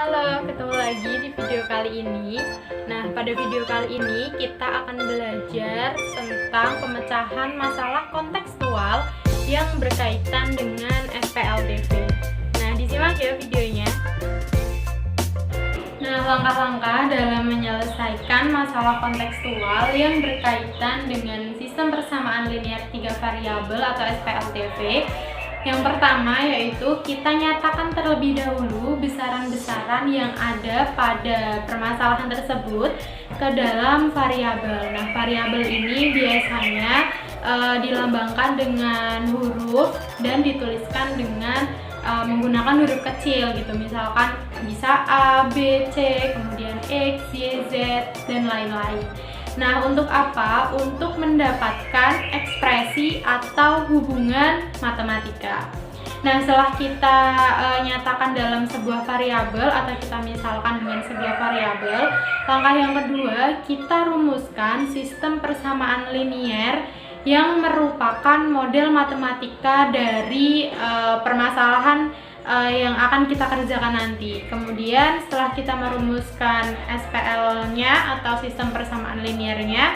Halo, ketemu lagi di video kali ini. Nah, pada video kali ini kita akan belajar tentang pemecahan masalah kontekstual yang berkaitan dengan SPLTV. Nah, disimak ya videonya. Nah, langkah-langkah dalam menyelesaikan masalah kontekstual yang berkaitan dengan sistem persamaan linear 3 variabel atau SPLTV. Yang pertama yaitu kita nyatakan terlebih dahulu besaran-besaran yang ada pada permasalahan tersebut ke dalam variabel. Nah, variabel ini biasanya dilambangkan dengan huruf dan dituliskan dengan menggunakan huruf kecil gitu. Misalkan bisa A, B, C, kemudian X, Y, Z, dan lain-lain. Nah, untuk apa? Untuk mendapatkan ekspresi atau hubungan matematika. Nah, setelah kita nyatakan dalam sebuah variabel atau kita misalkan dengan sebuah variabel, langkah yang kedua, kita rumuskan sistem persamaan linier yang merupakan model matematika dari permasalahan yang akan kita kerjakan nanti. Kemudian setelah kita merumuskan SPL-nya atau sistem persamaan linearnya,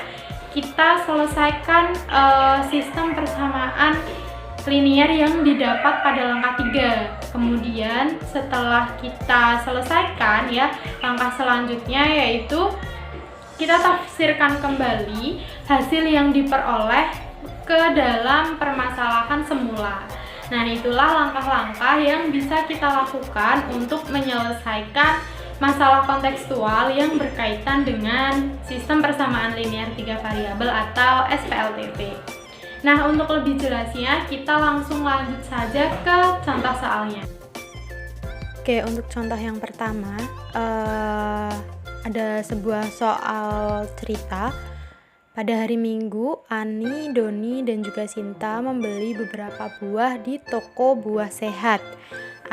kita selesaikan sistem persamaan linear yang didapat pada langkah 3. Kemudian setelah kita selesaikan ya, langkah selanjutnya yaitu kita tafsirkan kembali hasil yang diperoleh ke dalam permasalahan semula. Nah, itulah langkah-langkah yang bisa kita lakukan untuk menyelesaikan masalah kontekstual yang berkaitan dengan sistem persamaan linear 3 variabel atau SPLTV. Nah, untuk lebih jelasnya kita langsung lanjut saja ke contoh soalnya. Oke, untuk contoh yang pertama ada sebuah soal cerita. Pada hari Minggu, Ani, Doni, dan juga Sinta membeli beberapa buah di toko buah sehat.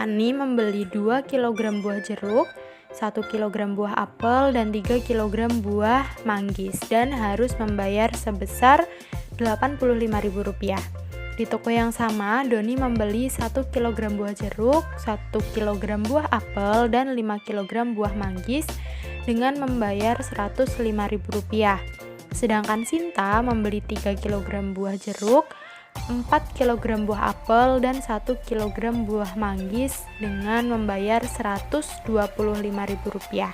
Ani membeli 2 kg buah jeruk, 1 kg buah apel, dan 3 kg buah manggis dan harus membayar sebesar Rp85.000. Di toko yang sama, Doni membeli 1 kg buah jeruk, 1 kg buah apel, dan 5 kg buah manggis dengan membayar Rp105.000. Sedangkan Sinta membeli 3 kg buah jeruk, 4 kg buah apel, dan 1 kg buah manggis dengan membayar Rp125.000.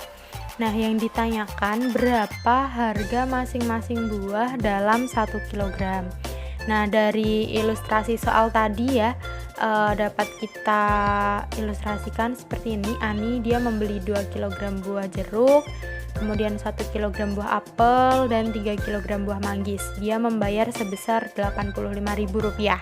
Nah, yang ditanyakan berapa harga masing-masing buah dalam 1 kg. Nah, dari ilustrasi soal tadi ya, dapat kita ilustrasikan seperti ini. Ani dia membeli 2 kg buah jeruk, kemudian 1 kg buah apel, dan 3 kg buah manggis. Dia membayar sebesar Rp85.000.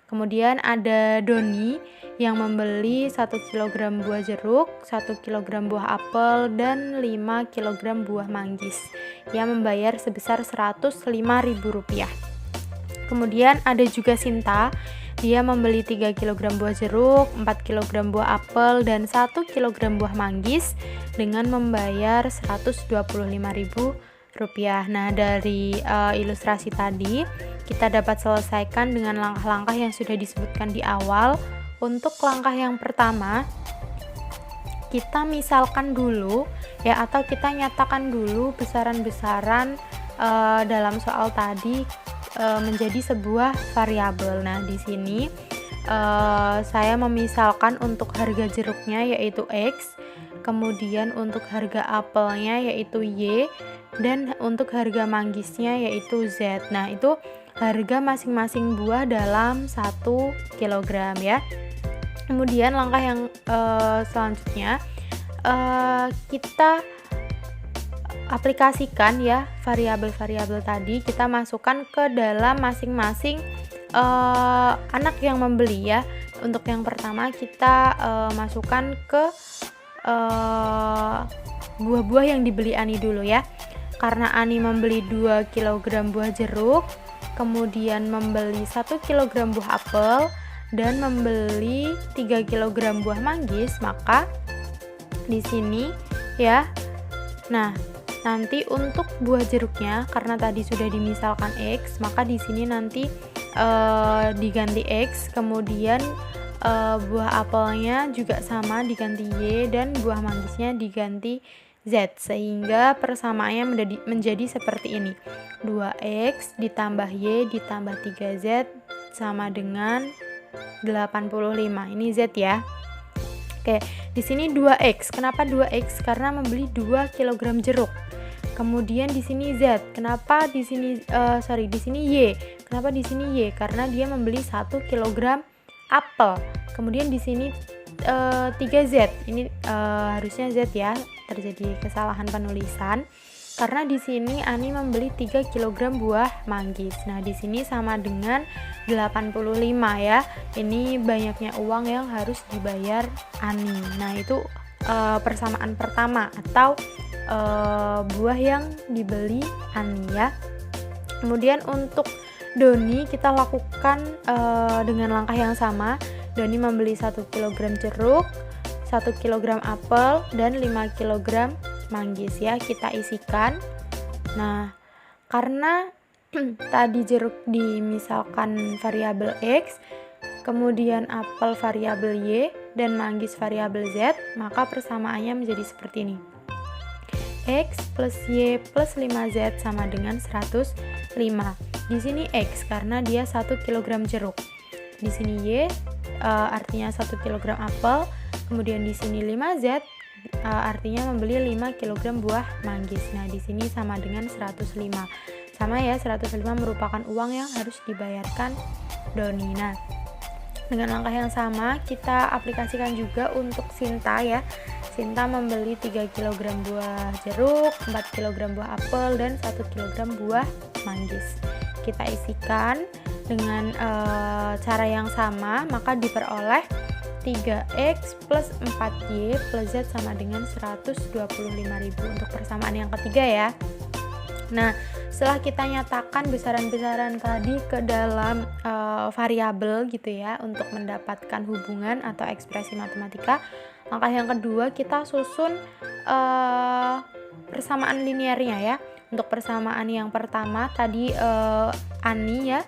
Kemudian ada Doni yang membeli 1 kg buah jeruk, 1 kg buah apel, dan 5 kg buah manggis. Dia membayar sebesar Rp105.000. Kemudian ada juga Sinta, dia membeli 3 kg buah jeruk, 4 kg buah apel, dan 1 kg buah manggis dengan membayar Rp125.000. Nah, dari ilustrasi tadi kita dapat selesaikan dengan langkah-langkah yang sudah disebutkan di awal. Untuk langkah yang pertama, kita misalkan dulu ya, atau kita nyatakan dulu besaran-besaran dalam soal tadi menjadi sebuah variabel. Nah, di sini saya memisalkan untuk harga jeruknya yaitu X, kemudian untuk harga apelnya yaitu Y, dan untuk harga manggisnya yaitu Z. Nah, itu harga masing-masing buah dalam 1 kg ya. Kemudian langkah yang selanjutnya kita aplikasikan ya variabel-variabel tadi, kita masukkan ke dalam masing-masing anak yang membeli ya. Untuk yang pertama kita masukkan ke buah-buah yang dibeli Ani dulu ya. Karena Ani membeli 2 kg buah jeruk, kemudian membeli 1 kg buah apel, dan membeli 3 kg buah manggis, maka di sini ya. Nah, nanti untuk buah jeruknya karena tadi sudah dimisalkan X, maka di sini nanti diganti X, kemudian buah apelnya juga sama diganti Y dan buah manggisnya diganti Z, sehingga persamaannya menjadi seperti ini. 2X ditambah Y ditambah 3Z sama dengan 85. Ini Z ya. Oke, di sini 2X. Kenapa 2X? Karena membeli 2 kg jeruk. Kemudian di sini Z. Kenapa di sini di sini Y? Kenapa di sini Y? Karena dia membeli 1 kg apel. Kemudian di sini 3Z. Ini harusnya Z ya. Terjadi kesalahan penulisan. Karena di sini Ani membeli 3 kg buah manggis. Nah, di sini sama dengan 85 ya. Ini banyaknya uang yang harus dibayar Ani. Nah, itu persamaan pertama atau buah yang dibeli Ani ya. Kemudian untuk Doni kita lakukan dengan langkah yang sama. Doni membeli 1 kg jeruk, 1 kg apel, dan 5 kg manggis ya. Kita isikan. Nah, karena tadi jeruk misalkan variabel X, kemudian apel variabel Y, dan manggis variabel Z, maka persamaannya menjadi seperti ini. X plus Y plus 5Z sama dengan 105. Di sini X karena dia 1 kg jeruk. Di sini Y artinya 1 kg apel. Kemudian di sini 5Z artinya membeli 5 kg buah manggis. Nah, di sini sama dengan 105. Sama ya, 105 merupakan uang yang harus dibayarkan Doni. Nah, dengan langkah yang sama kita aplikasikan juga untuk Sinta ya. Sinta membeli 3 kg buah jeruk, 4 kg buah apel, dan 1 kg buah manggis. Kita isikan dengan cara yang sama, maka diperoleh 3X plus 4Y plus Z sama dengan 125.000 untuk persamaan yang ketiga ya. Nah, setelah kita nyatakan besaran-besaran tadi ke dalam variabel gitu ya, untuk mendapatkan hubungan atau ekspresi matematika, langkah yang kedua kita susun persamaan linearnya ya. Untuk persamaan yang pertama tadi Ani ya,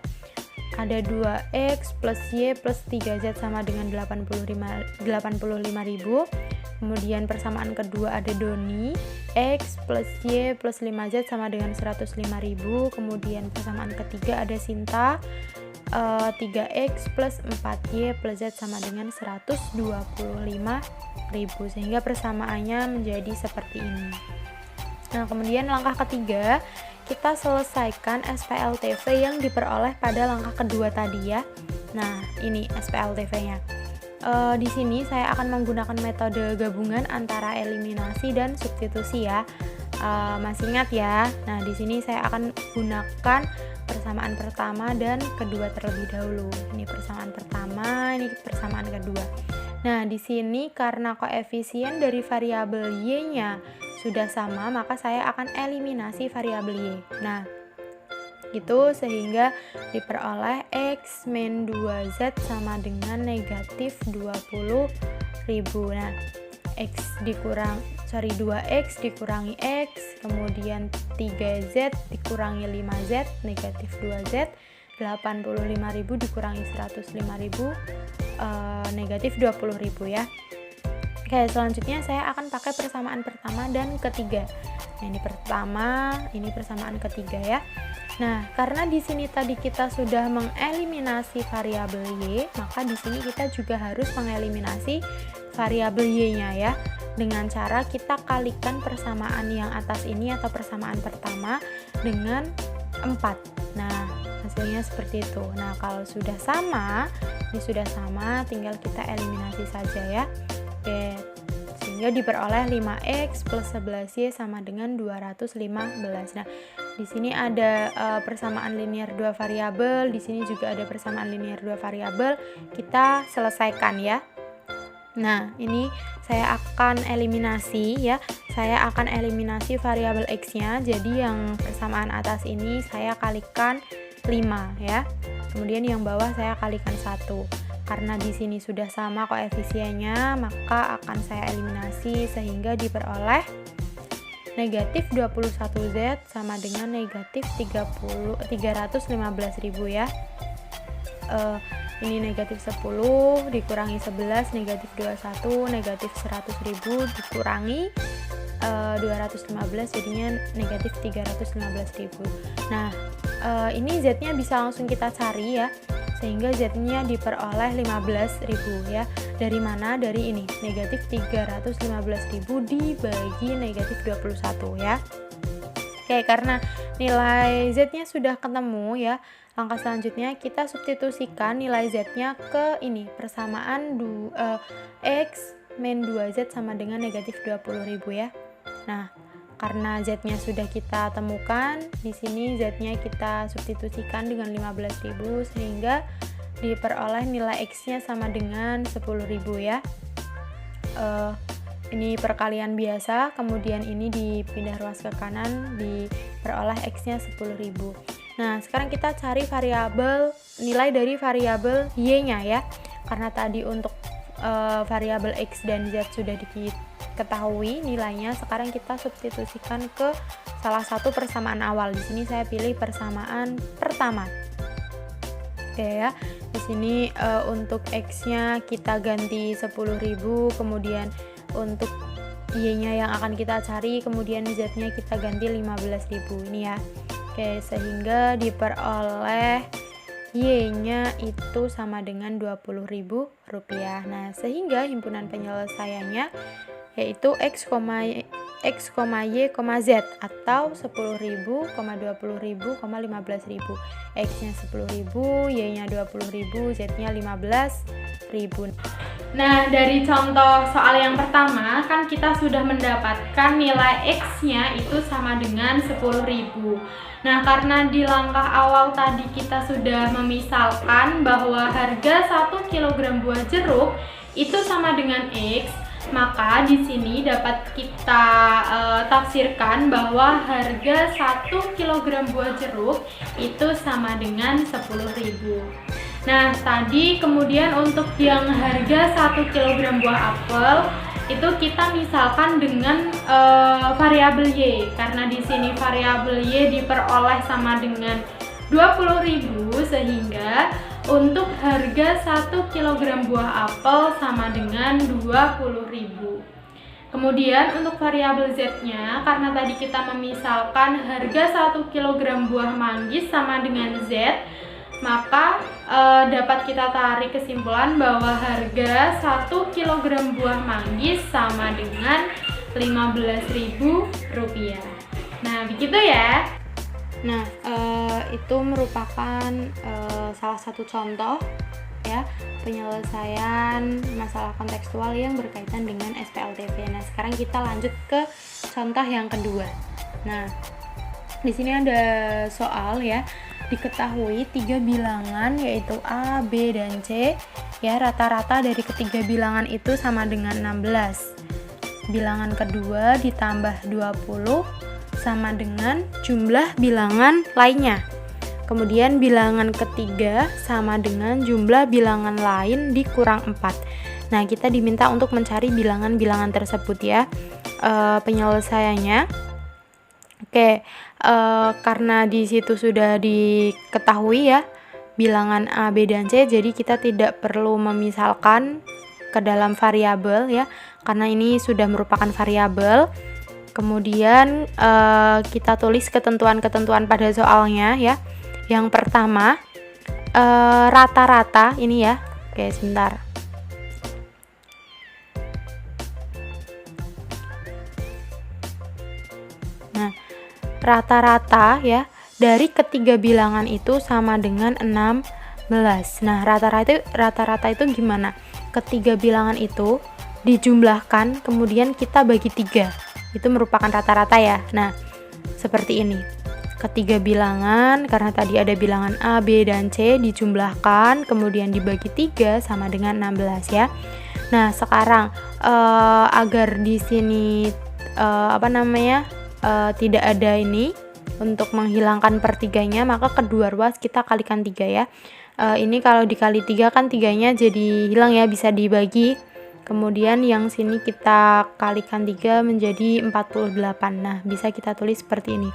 ada 2X plus Y plus 3Z sama dengan 85.000. Kemudian persamaan kedua ada Doni, X plus Y plus 5Z sama dengan 105.000. Kemudian persamaan ketiga ada Sinta, 3X plus 4Y plus Z sama dengan 125.000. Sehingga persamaannya menjadi seperti ini. Nah, kemudian langkah ketiga, kita selesaikan SPLTV yang diperoleh pada langkah kedua tadi ya. Nah, ini SPLTV-nya. Di sini saya akan menggunakan metode gabungan antara eliminasi dan substitusi ya. Masih ingat ya? Nah, di sini saya akan gunakan persamaan pertama dan kedua terlebih dahulu. Ini persamaan pertama, ini persamaan kedua. Nah, di sini karena koefisien dari variabel Y-nya sudah sama, maka saya akan eliminasi variabel Y. Nah, gitu, sehingga diperoleh X min 2Z sama dengan negatif 20.000. Nah, 2X dikurangi X, kemudian 3Z dikurangi 5Z, negatif 2Z, 85.000 dikurangi 105.000, negatif 20.000 ya. Oke, selanjutnya saya akan pakai persamaan pertama dan ketiga. Nah, ini pertama, ini persamaan ketiga ya. Nah, karena di sini tadi kita sudah mengeliminasi variabel Y, maka di sini kita juga harus mengeliminasi variabel Y-nya ya. Dengan cara kita kalikan persamaan yang atas ini atau persamaan pertama dengan 4. Nah, hasilnya seperti itu. Nah, kalau sudah sama, ini sudah sama, tinggal kita eliminasi saja ya. Oke, sehingga diperoleh 5X plus 11Y sama dengan 215. Nah, di sini ada persamaan linear 2 variabel, di sini juga ada persamaan linear 2 variabel. Kita selesaikan ya. Nah, ini saya akan eliminasi ya. Saya akan eliminasi variabel X-nya. Jadi yang persamaan atas ini saya kalikan 5 ya. Kemudian yang bawah saya kalikan 1. Karena di sini sudah sama koefisiennya, maka akan saya eliminasi sehingga diperoleh negatif 21Z sama dengan negatif 315.000 ya. Ini negatif 10 dikurangi 11, negatif 21, negatif 100.000 dikurangi 215, jadinya negatif 315.000. Nah, ini Z-nya bisa langsung kita cari ya, sehingga Z-nya diperoleh 15.000 ya. Dari mana? Dari ini, negatif 315.000 dibagi negatif 21 ya. Oke, karena nilai Z-nya sudah ketemu ya, langkah selanjutnya kita substitusikan nilai Z-nya ke ini, persamaan X min 2Z sama dengan negatif 20.000 ya. Nah, karena Z-nya sudah kita temukan, di sini Z-nya kita substitusikan dengan 15.000 sehingga diperoleh nilai X-nya sama dengan 10.000 ya. Ini perkalian biasa, kemudian ini dipindah ruas ke kanan, diperoleh X-nya 10.000. Nah, sekarang kita cari nilai dari variabel Y-nya ya. Karena tadi untuk variabel X dan Z sudah diketahui nilainya, sekarang kita substitusikan ke salah satu persamaan awal. Di sini saya pilih persamaan pertama. Oke ya. Di sini untuk X-nya kita ganti 10.000, kemudian untuk Y-nya yang akan kita cari, kemudian Z-nya kita ganti 15.000 ini ya. Oke, sehingga diperoleh Y-nya itu sama dengan Rp20.000. Nah, sehingga himpunan penyelesaiannya yaitu X, Y, Z atau 10.000, 20.000, 15.000. X-nya 10.000, Y-nya 20.000, Z-nya 15.000. Nah, dari contoh soal yang pertama kan kita sudah mendapatkan nilai X-nya itu sama dengan 10.000. Nah, karena di langkah awal tadi kita sudah memisalkan bahwa harga 1 kg buah jeruk itu sama dengan X, maka di sini dapat kita tafsirkan bahwa harga 1 kg buah jeruk itu sama dengan 10.000. Nah, tadi kemudian untuk yang harga 1 kg buah apel itu kita misalkan dengan variabel Y, karena di sini variabel Y diperoleh sama dengan 20.000, sehingga untuk harga 1 kg buah apel sama dengan 20.000. Kemudian untuk variabel Z-nya, karena tadi kita memisalkan harga 1 kg buah manggis sama dengan Z, maka dapat kita tarik kesimpulan bahwa harga 1 kg buah manggis sama dengan Rp15.000. Nah, begitu ya. Nah, itu merupakan salah satu contoh ya penyelesaian masalah kontekstual yang berkaitan dengan SPLTV. Nah, sekarang kita lanjut ke contoh yang kedua. Nah, di sini ada soal ya, diketahui 3 bilangan yaitu A, B, dan C ya, rata-rata dari ketiga bilangan itu sama dengan 16. Bilangan kedua ditambah 20 sama dengan jumlah bilangan lainnya. Kemudian bilangan ketiga sama dengan jumlah bilangan lain dikurang 4. Nah, kita diminta untuk mencari bilangan-bilangan tersebut ya. Penyelesaiannya, oke, karena di situ sudah diketahui ya bilangan A, B, dan C, jadi kita tidak perlu memisalkan ke dalam variabel ya, karena ini sudah merupakan variabel. Kemudian kita tulis ketentuan-ketentuan pada soalnya ya. Yang pertama rata-rata ini ya. Oke, sebentar. Nah, rata-rata ya dari ketiga bilangan itu sama dengan 16. Nah, rata-rata itu gimana? Ketiga bilangan itu dijumlahkan, kemudian kita bagi 3. Itu merupakan rata-rata ya. Nah, seperti ini. Ketiga bilangan, karena tadi ada bilangan A, B, dan C dijumlahkan, kemudian dibagi 3 sama dengan 16 ya. Nah, sekarang agar di sini tidak ada ini, untuk menghilangkan pertiganya, maka kedua ruas kita kalikan 3 ya. Ini kalau dikali 3 kan 3-nya jadi hilang ya, bisa dibagi. Kemudian yang sini kita kalikan 3 menjadi 48. Nah, bisa kita tulis seperti ini.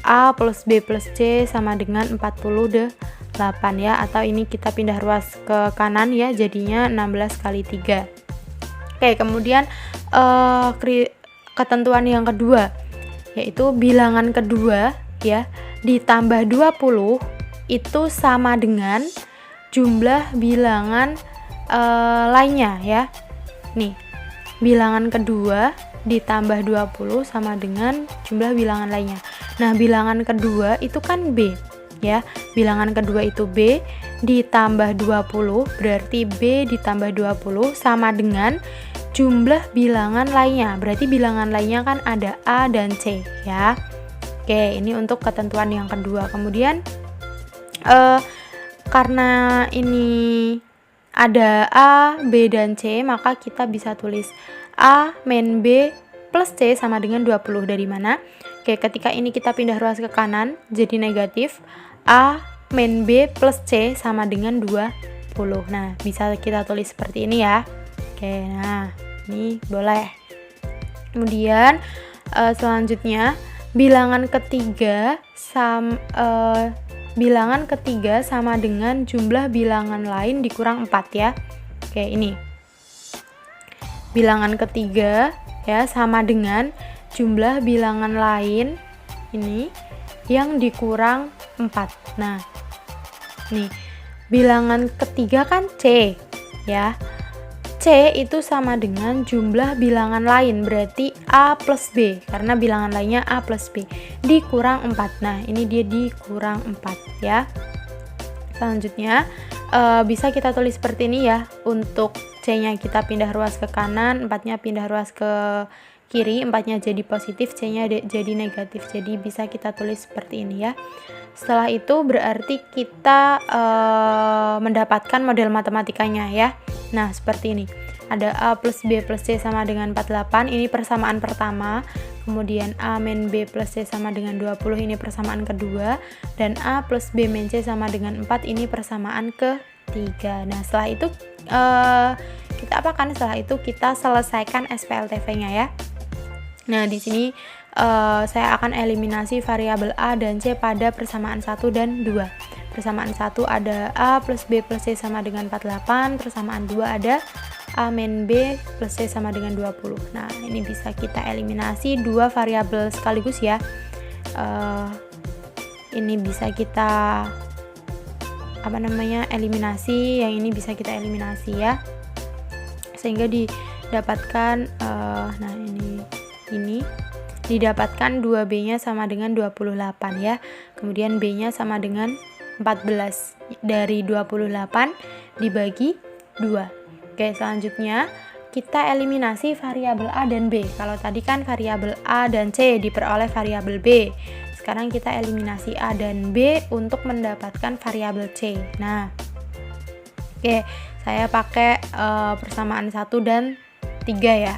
A plus B plus C sama dengan 48. 8 ya, atau ini kita pindah ruas ke kanan ya, jadinya 16 kali 3. Oke, kemudian ketentuan yang kedua yaitu bilangan kedua ya ditambah 20 itu sama dengan jumlah bilangan lainnya ya. Nih, bilangan kedua ditambah 20 sama dengan jumlah bilangan lainnya. Nah, bilangan kedua itu kan B ya. Bilangan kedua itu B ditambah 20, berarti B ditambah 20 sama dengan jumlah bilangan lainnya. Berarti bilangan lainnya kan ada A dan C ya. Oke, ini untuk ketentuan yang kedua. Kemudian karena ini ada A, B, dan C, maka kita bisa tulis A min B plus C sama dengan 20. Dari mana? Oke, ketika ini kita pindah ruas ke kanan, jadi negatif. A min B plus C sama dengan 20. Nah, bisa kita tulis seperti ini ya. Oke, nah, ini boleh. Kemudian, selanjutnya, bilangan ketiga sama dengan jumlah bilangan lain dikurang 4 ya. Oke, ini bilangan ketiga ya sama dengan jumlah bilangan lain ini yang dikurang 4. Nah, nih bilangan ketiga kan C ya. C itu sama dengan jumlah bilangan lain, berarti A plus B, karena bilangan lainnya A plus B, dikurang 4. Nah, ini dia dikurang 4 ya. Selanjutnya, bisa kita tulis seperti ini ya. Untuk C-nya kita pindah ruas ke kanan, 4-nya pindah ruas ke kiri, 4-nya jadi positif, C-nya jadi negatif. Jadi bisa kita tulis seperti ini ya. Setelah itu berarti kita mendapatkan model matematikanya ya. Nah, seperti ini. Ada A plus B plus C sama dengan 48, ini persamaan pertama. Kemudian A min B plus C sama dengan 20, ini persamaan kedua. Dan A plus B min C sama dengan 4, ini persamaan ketiga. Nah, setelah itu kita apakan? Setelah itu kita selesaikan SPLTV-nya ya. Nah, di sini saya akan eliminasi variabel A dan C pada persamaan 1 dan 2. Persamaan 1 ada A plus B plus C sama dengan 48, persamaan 2 ada A min B plus C sama dengan 20. Nah, ini bisa kita eliminasi dua variabel sekaligus ya. Ini bisa kita eliminasi, yang ini bisa kita eliminasi ya. Sehingga didapatkan nah ini didapatkan 2B-nya sama dengan 28 ya. Kemudian B-nya sama dengan 14. Dari 28 dibagi 2. Oke, selanjutnya kita eliminasi variabel A dan B. Kalau tadi kan variabel A dan C diperoleh variabel B. Sekarang kita eliminasi A dan B untuk mendapatkan variabel C. Nah, oke, saya pakai persamaan 1 dan 3 ya.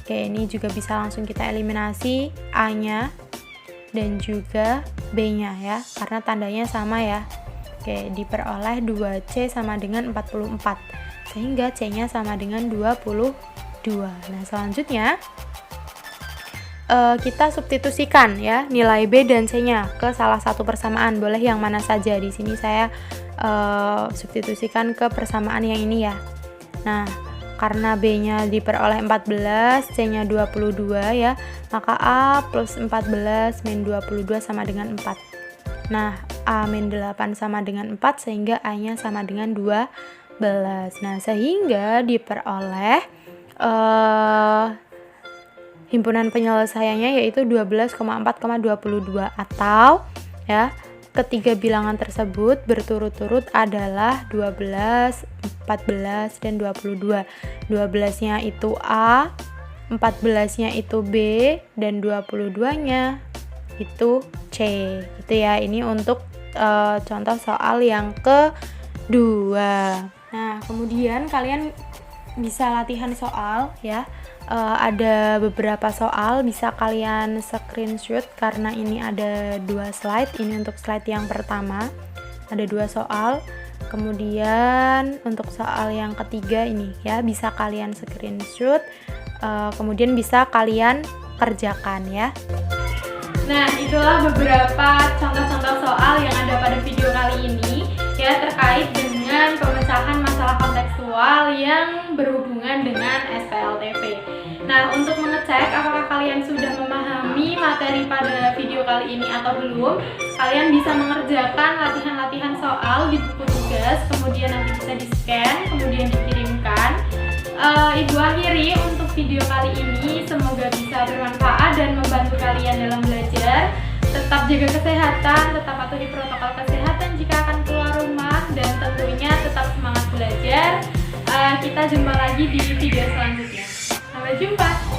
Oke, ini juga bisa langsung kita eliminasi A-nya dan juga B-nya ya, karena tandanya sama ya. Oke, diperoleh 2C sama dengan 44, sehingga C-nya sama dengan 22. Nah, selanjutnya kita substitusikan ya nilai B dan C-nya ke salah satu persamaan, boleh yang mana saja. Di sini saya substitusikan ke persamaan yang ini ya. Nah, karena B-nya diperoleh 14, C-nya 22 ya, maka A plus 14 min 22 sama dengan 4. Nah, A min 8 sama dengan 4, sehingga A-nya sama dengan 12. Nah, sehingga diperoleh himpunan penyelesaiannya yaitu 12,4,22, atau ya ketiga bilangan tersebut berturut-turut adalah 12, 14, dan 22. 12-nya itu A, 14-nya itu B, dan 22-nya itu C. Gitu ya. Ini untuk contoh soal yang kedua. Nah, kemudian kalian bisa latihan soal ya. Ada beberapa soal bisa kalian screenshot karena ini ada 2 slide. Ini untuk slide yang pertama ada 2 soal. Kemudian untuk soal yang ketiga ini ya bisa kalian screenshot, kemudian bisa kalian kerjakan ya. Nah, itulah beberapa contoh-contoh soal yang ada pada video kali ini. Ya, juga terkait dengan pemecahan masalah kontekstual yang berhubungan dengan SPLTV. Nah, untuk mengecek apakah kalian sudah memahami materi pada video kali ini atau belum, kalian bisa mengerjakan latihan-latihan soal di buku tugas, kemudian nanti bisa di-scan, kemudian dikirimkan. Ibu akhiri untuk video kali ini, semoga bisa bermanfaat dan membantu kalian dalam belajar. Tetap jaga kesehatan, tetap patuhi protokol kesehatan jika akan keluar rumah, dan tentunya tetap semangat belajar. Kita jumpa lagi di video selanjutnya. Sampai jumpa!